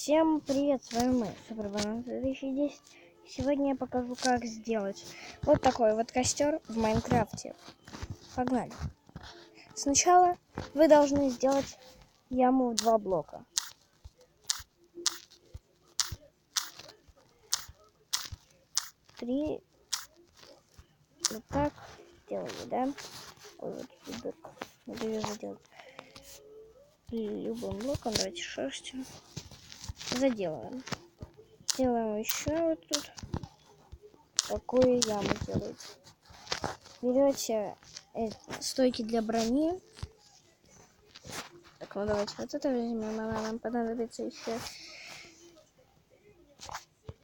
Всем привет, с вами мы, Супербанан 2010. Сегодня я покажу, как сделать вот такой вот костер в Майнкрафте. Погнали. Сначала вы должны сделать яму в 2 блока. Три. Вот так делали, да? Ой, вот тут надо ее заделать. Любым блоком, давайте шерстью. Заделаем. Делаем еще вот тут. Такую яму делаете. Берете стойки для брони. Так, ну давайте вот это возьмем, нам понадобится еще.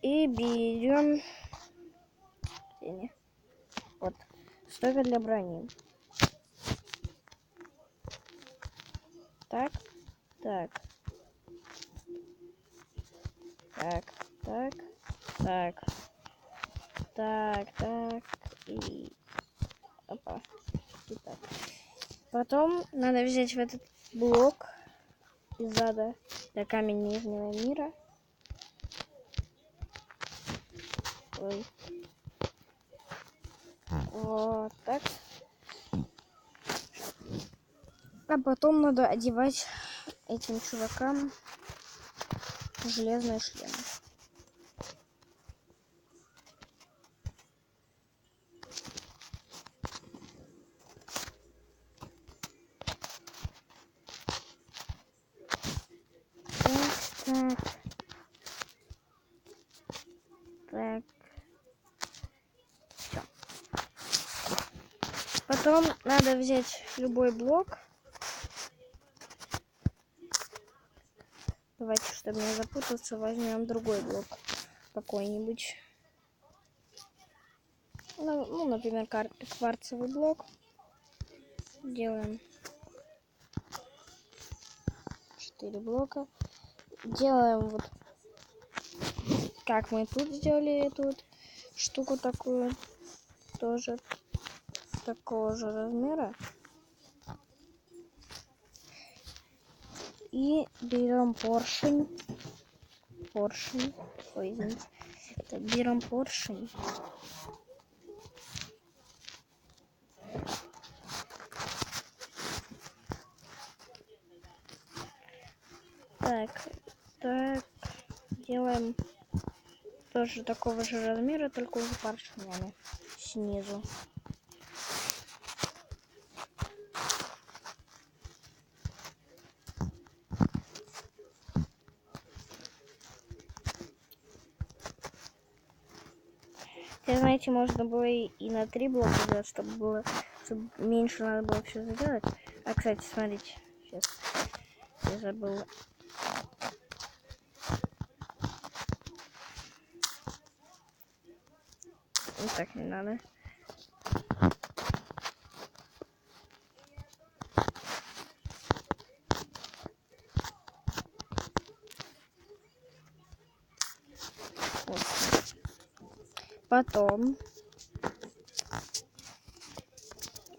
И берем вот стойка для брони. Так, так, так, так, так, так, так и опа, и так. Потом надо взять в этот блок из ада для камень нижнего мира. Ой. Вот так. А потом надо одевать этим чувакам железные шлемы. Так. Так. Все. Потом надо взять любой блок. Давайте, чтобы не запутаться, возьмем другой блок. Какой-нибудь. Ну, например, кварцевый блок. Делаем 4 блока. Делаем вот как мы тут сделали эту вот штуку такую. Тоже такого же размера. И берем поршень. Ой, извините. Так, берем поршень. Так, делаем тоже такого же размера, только уже поршнями снизу. Знаете, можно было и на 3 блока сделать, чтобы меньше надо было все сделать. А, кстати, смотрите, сейчас я забыла. Вот так не надо. Вот. Потом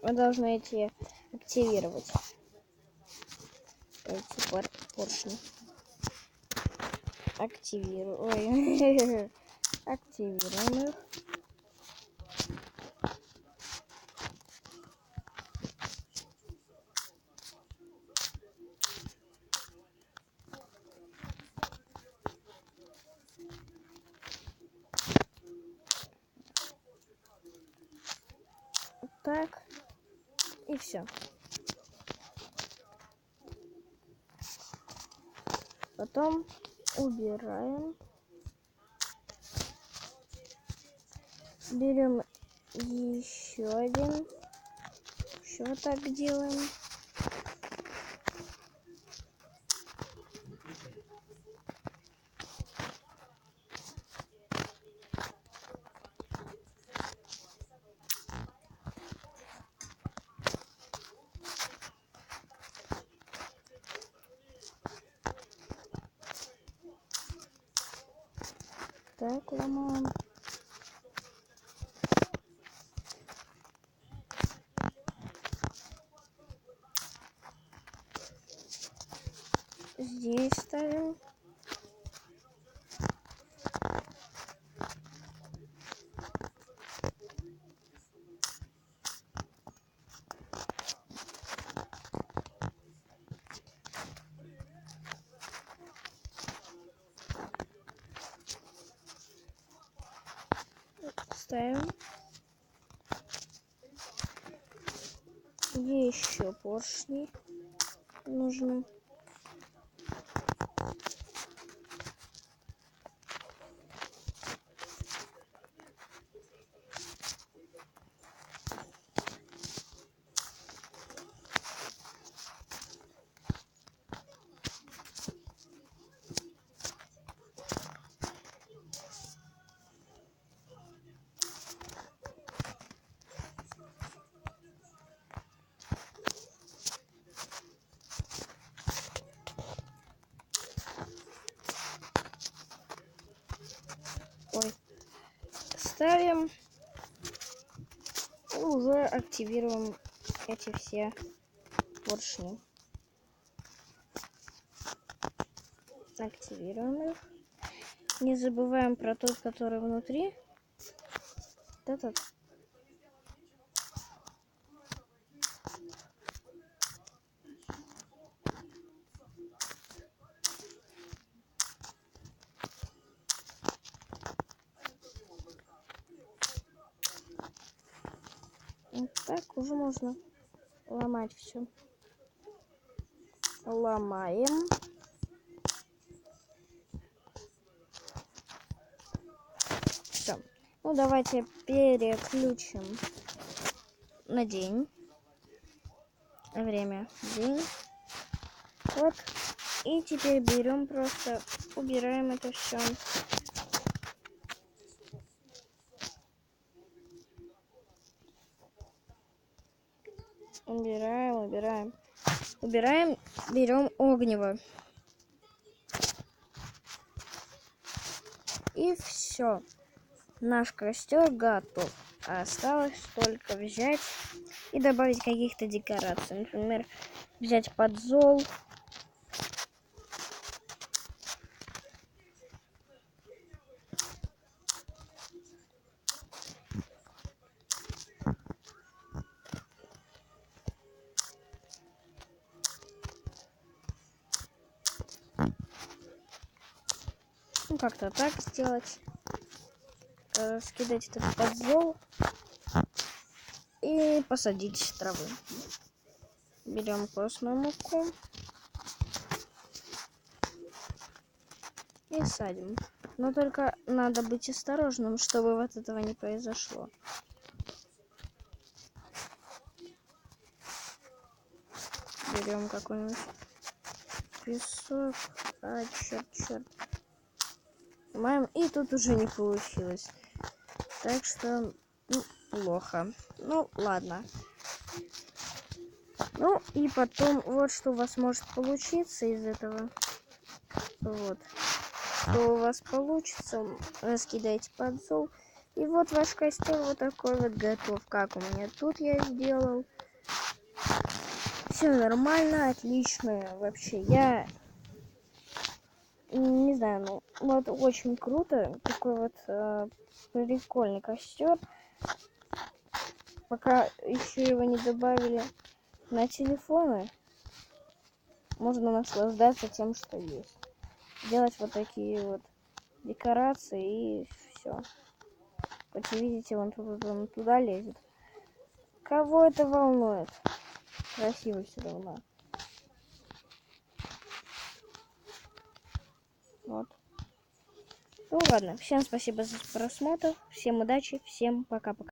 вы должны эти активировать. Эти поршни. Активируем их. Так. И все. Потом убираем. Берем еще один. Еще вот так делаем. Так, ломаем. Здесь ставим. ставим. Еще поршни нужно. Ставим и уже активируем эти все поршни. Активируем их. Не забываем про тот, который внутри. Этот. Вот так уже можно ломать все. Ломаем. Все. Ну давайте переключим на день. Время день. Вот. И теперь берем просто, убираем это все. Убираем. Берем огнево. И все. Наш костер готов. Осталось только взять и добавить каких-то декораций. Например, взять подзол. Ну, как-то так сделать. Скидать этот подзол. И посадить травы. Берем костную муку. И садим. Но только надо быть осторожным, чтобы вот этого не произошло. Берем какой-нибудь песок. Черт. И тут уже не получилось. Так что, плохо. Ну, ладно. Ну, и потом, вот что у вас может получиться из этого. Вот. Что у вас получится, раскидайте подзол. И вот ваш костер вот такой вот готов. Как у меня тут я сделал. Все нормально, отлично. Вообще, я не знаю, ну вот очень круто. Такой вот прикольный костер. Пока еще его не добавили на телефоны, можно наслаждаться тем, что есть. Делать вот такие вот декорации и все. Вот видите, он туда лезет. Кого это волнует? Красиво все равно. Вот. Ну ладно, всем спасибо за просмотр, всем удачи, всем пока-пока.